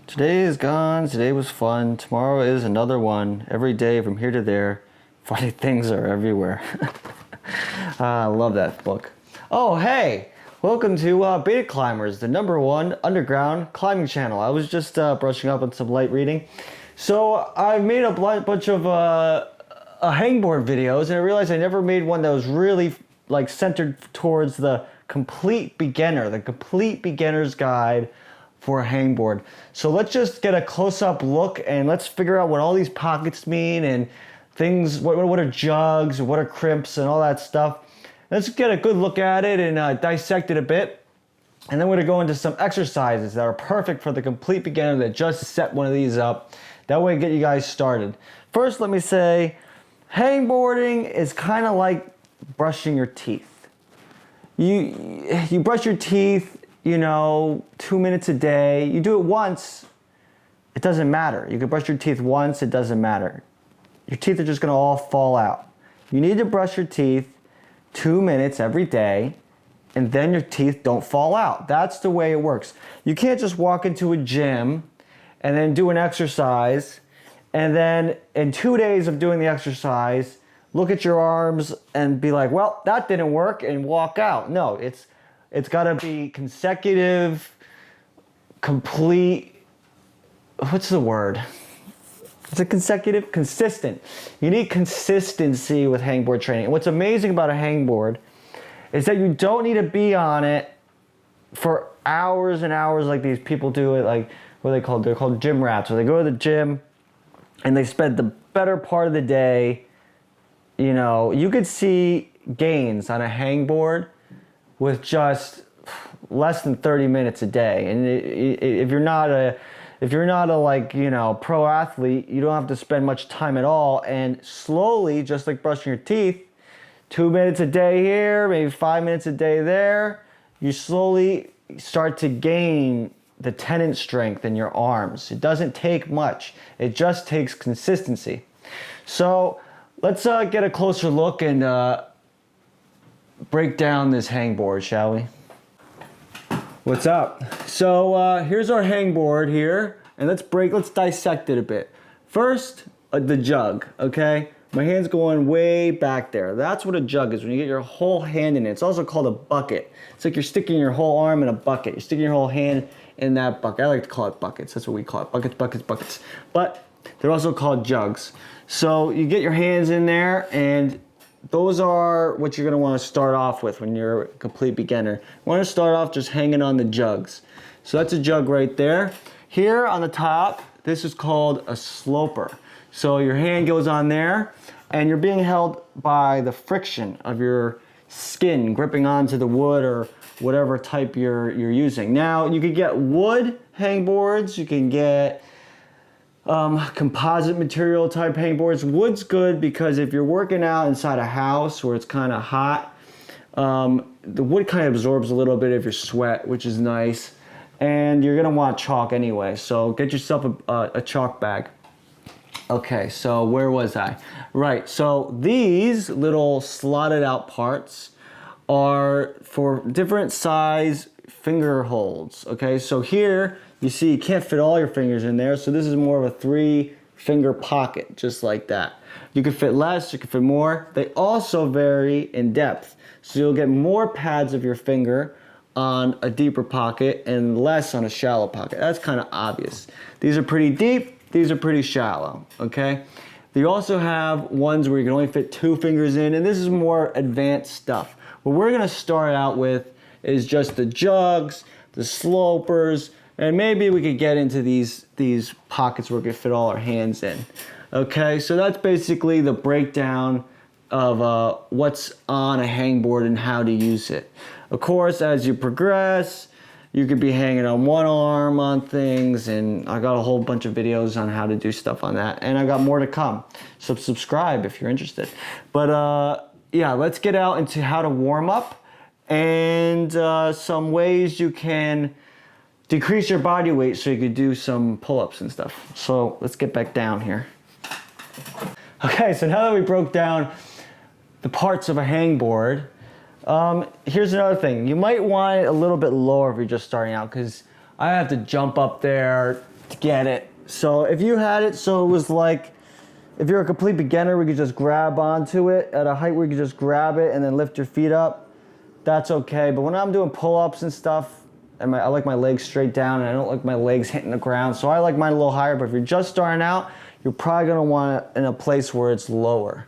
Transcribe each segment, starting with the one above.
Today is gone, today was fun, tomorrow is another one. Every day from here to there, funny things are everywhere. I love that book. Oh, hey! Welcome to Beta Climbers, the #1 underground climbing channel. I was just brushing up on some light reading. So I've made a bunch of hangboard videos, and I realized I never made one that was really like centered towards the complete beginner, the complete beginner's guide for a hangboard. So let's just get a close-up look and let's figure out what all these pockets mean and things, what are jugs, what are crimps and all that stuff. Let's get a good look at it and dissect it a bit. And then we're gonna go into some exercises that are perfect for the complete beginner that just set one of these up. That way get you guys started. First, let me say, hangboarding is kind of like brushing your teeth. You brush your teeth, 2 minutes a day. You do it once, it doesn't matter. You can brush your teeth once, it doesn't matter. Your teeth are just gonna all fall out. You need to brush your teeth 2 minutes every day, and then your teeth don't fall out. That's the way it works. You can't just walk into a gym and then do an exercise, and then in 2 days of doing the exercise, look at your arms and be like, well, that didn't work, and walk out. No, it's gotta be consecutive, complete, what's the word? Is it consecutive? Consistent. You need consistency with hangboard training. And what's amazing about a hangboard is that you don't need to be on it for hours and hours like these people do it, like, what are they called? They're called gym rats, where they go to the gym and they spend the better part of the day, you could see gains on a hangboard with just less than 30 minutes a day. And if you're not a pro athlete, you don't have to spend much time at all. And slowly, just like brushing your teeth, 2 minutes a day here, maybe 5 minutes a day there, you slowly start to gain the tendon strength in your arms. It doesn't take much. It just takes consistency. So let's get a closer look and break down this hangboard, shall we? What's up? So here's our hangboard here, and let's dissect it a bit. First, the jug, okay? My hand's going way back there. That's what a jug is, when you get your whole hand in it. It's also called a bucket. It's like you're sticking your whole arm in a bucket. You're sticking your whole hand in that bucket. I like to call it buckets. That's what we call it, buckets, buckets, buckets. But they're also called jugs. So you get your hands in there, and those are what you're gonna wanna start off with when you're a complete beginner. You wanna start off just hanging on the jugs. So that's a jug right there. Here on the top, this is called a sloper. So your hand goes on there, and you're being held by the friction of your skin gripping onto the wood or whatever type you're using. Now, you could get wood hangboards, you can get composite material type hangboards. Wood's good because if you're working out inside a house where it's kind of hot, the wood kind of absorbs a little bit of your sweat, which is nice. And you're gonna want chalk anyway, so get yourself a chalk bag. Okay, so where was I? Right, so these little slotted out parts are for different size finger holds. Okay, so here you see you can't fit all your fingers in there, so this is more of a 3-finger pocket, just like that. You can fit less, you can fit more. They also vary in depth, so you'll get more pads of your finger on a deeper pocket and less on a shallow pocket. That's kind of obvious. These are pretty deep, these are pretty shallow, okay? You also have ones where you can only fit 2 fingers in, and this is more advanced stuff. What we're gonna start out with is just the jugs, the slopers, and maybe we could get into these pockets where we could fit all our hands in. Okay, so that's basically the breakdown of what's on a hangboard and how to use it. Of course, as you progress, you could be hanging on one arm on things, and I got a whole bunch of videos on how to do stuff on that, and I got more to come. So subscribe if you're interested. But yeah, let's get out into how to warm up and some ways you can decrease your body weight so you could do some pull-ups and stuff. So let's get back down here. Okay, so now that we broke down the parts of a hangboard, here's another thing. You might want it a little bit lower if you're just starting out, because I have to jump up there to get it. So if you had it so it was like, if you're a complete beginner, we could just grab onto it at a height where you could just grab it and then lift your feet up. That's okay. But when I'm doing pull-ups and stuff, and I like my legs straight down and I don't like my legs hitting the ground. So I like mine a little higher, but if you're just starting out, you're probably gonna want it in a place where it's lower.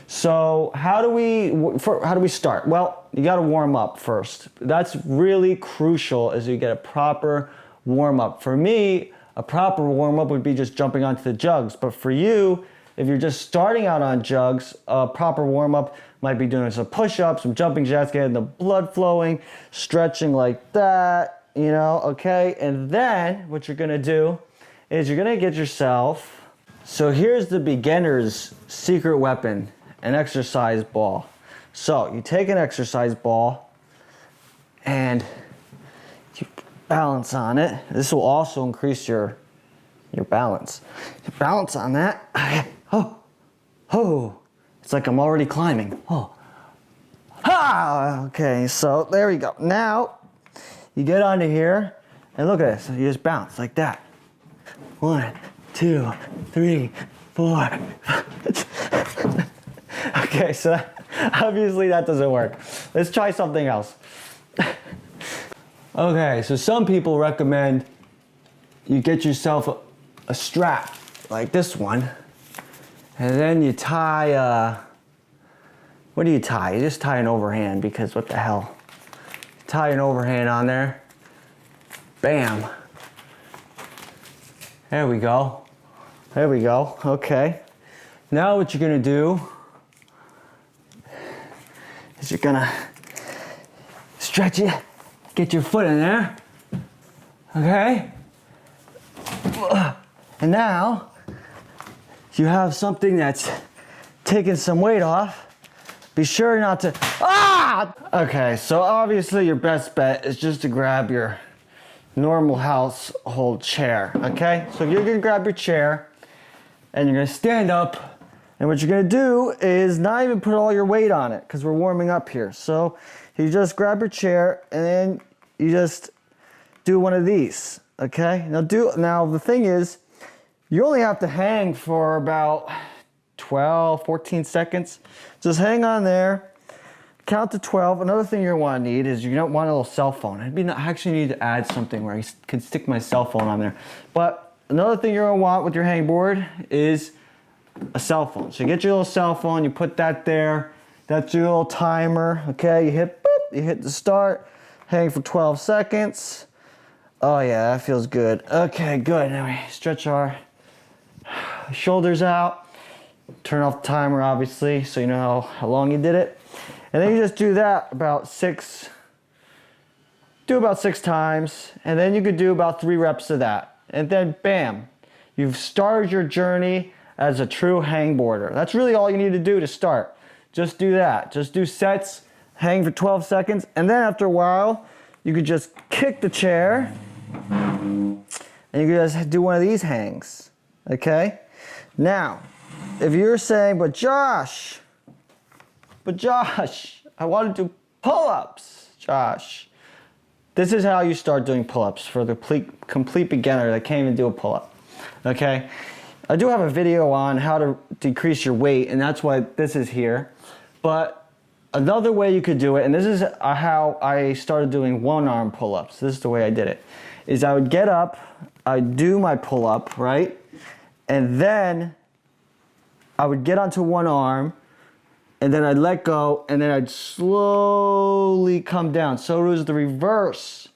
So how do we start? Well, you gotta warm up first. That's really crucial as you get a proper warm up. For me, a proper warm up would be just jumping onto the jugs. But for you, if you're just starting out on jugs, a proper warm up might be doing some push-ups, some jumping jacks, getting the blood flowing, stretching like that, you know, okay? And then what you're gonna do is you're gonna get yourself, so here's the beginner's secret weapon, an exercise ball. So you take an exercise ball and you balance on it. This will also increase your balance. You balance on that. Oh. It's like I'm already climbing. Oh. Okay, so there we go. Now, you get onto here, and look at this. You just bounce like that. 1, 2, 3, 4. Okay, so obviously that doesn't work. Let's try something else. Okay, so some people recommend you get yourself a strap like this one. And then you tie, what do you tie? You just tie an overhand because what the hell? Tie an overhand on there. Bam. There we go. There we go. Okay. Now what you're gonna do is you're gonna stretch it, get your foot in there. Okay? And now, you have something that's taking some weight off. Be sure not to, Okay, so obviously your best bet is just to grab your normal household chair, okay? So you're gonna grab your chair and you're gonna stand up, and what you're gonna do is not even put all your weight on it because we're warming up here. So you just grab your chair and then you just do one of these, okay? Now the thing is, you only have to hang for about 12, 14 seconds. Just hang on there, count to 12. Another thing you're gonna wanna need is you're gonna want a little cell phone. I actually need to add something where I can stick my cell phone on there. But another thing you're gonna want with your hangboard is a cell phone. So you get your little cell phone, you put that there. That's your little timer, okay? You hit boop, you hit the start, hang for 12 seconds. Oh yeah, that feels good. Okay, good. Now we stretch our shoulders out, turn off the timer obviously so you know how long you did it, and then you just do that about 6 times, and then you could do about 3 reps of that, and then bam, you've started your journey as a true hangboarder. That's really all you need to do to start. Just do that. Just do sets, hang for 12 seconds, and then after a while you could just kick the chair and you could just do one of these hangs. Okay? Now, if you're saying, but Josh, I want to do pull-ups, Josh. This is how you start doing pull-ups for the complete beginner that can't even do a pull-up. Okay? I do have a video on how to decrease your weight, and that's why this is here. But another way you could do it, and this is how I started doing one-arm pull-ups. This is the way I did it. Is I would get up, I'd do my pull-up, right? And then I would get onto one arm, and then I'd let go, and then I'd slowly come down. So it was the reverse.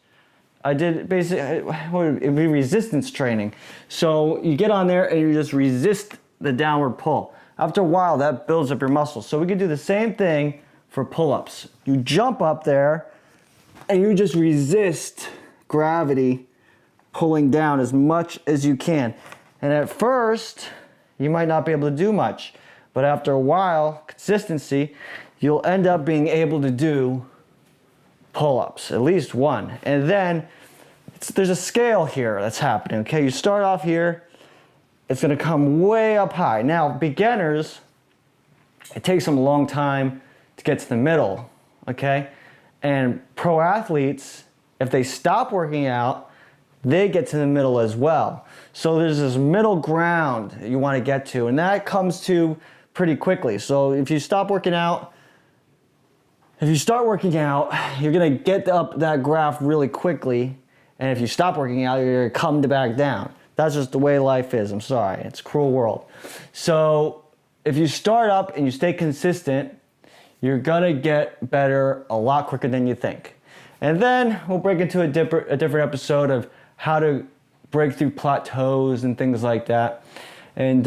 I did basically, it'd be resistance training. So you get on there and you just resist the downward pull. After a while, that builds up your muscles. So we could do the same thing for pull-ups. You jump up there and you just resist gravity pulling down as much as you can. And at first, you might not be able to do much, but after a while, consistency, you'll end up being able to do pull-ups, at least one. And then there's a scale here that's happening, okay? You start off here, it's gonna come way up high. Now, beginners, it takes them a long time to get to the middle, okay? And pro athletes, if they stop working out, they get to the middle as well. So there's this middle ground that you want to get to, and that comes to pretty quickly. So if you stop working out, if you start working out, you're gonna get up that graph really quickly, and if you stop working out, you're gonna come back down. That's just the way life is. I'm sorry, it's a cruel world. So if you start up and you stay consistent, you're gonna get better a lot quicker than you think. And then we'll break into a different episode of how to break through plateaus and things like that. And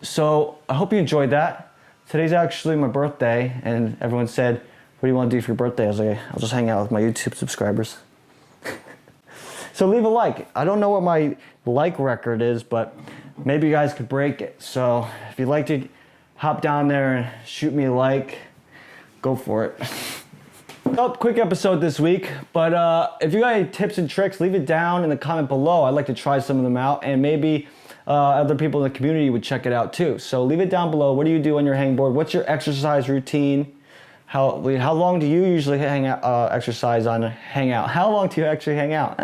so I hope you enjoyed that. Today's actually my birthday, and everyone said, what do you want to do for your birthday? I was like, I'll just hang out with my YouTube subscribers. So leave a like. I don't know what my like record is, but maybe you guys could break it. So if you'd like to hop down there and shoot me a like, go for it. Oh, quick episode this week, but if you got any tips and tricks, leave it down in the comment below. I'd like to try some of them out, and maybe other people in the community would check it out too. So leave it down below. What do you do on your hangboard? What's your exercise routine? How long do you usually hang out, exercise on hang out? How long do you actually hang out?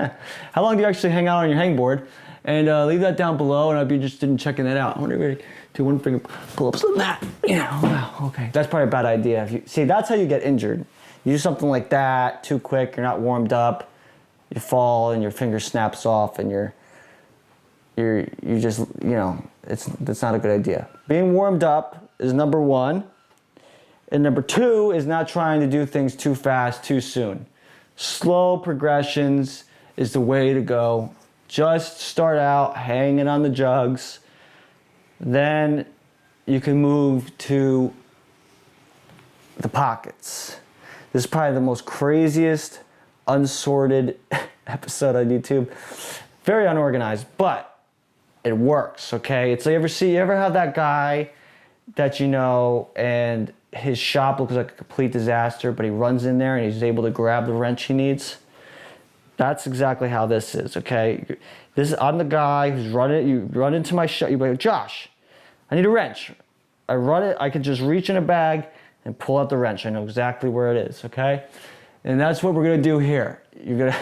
How long do you actually hang out on your hangboard? And leave that down below, and I'd be interested in checking that out. I wonder if I do one finger pull-ups on that. Yeah, wow, okay. That's probably a bad idea. If you, see, that's how you get injured. You do something like that too quick, you're not warmed up, you fall and your finger snaps off, and you just, you know, that's not a good idea. Being warmed up is number one, and number two is not trying to do things too fast, too soon. Slow progressions is the way to go. Just start out hanging on the jugs, then you can move to the pockets. This is probably the most craziest, unsorted episode on YouTube. Very unorganized, but it works, okay? It's like, you ever have that guy that you know, and his shop looks like a complete disaster, but he runs in there and he's able to grab the wrench he needs? That's exactly how this is, okay? I'm the guy who's running, you run into my shop, you're like, Josh, I need a wrench. I run it, I could just reach in a bag and pull out the wrench. I know exactly where it is, okay? And that's what we're gonna do here. You're gonna...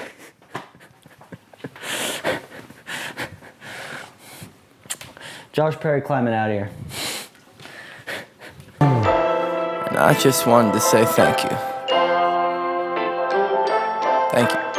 Josh Perry climbing out of here. And I just wanted to say thank you. Thank you.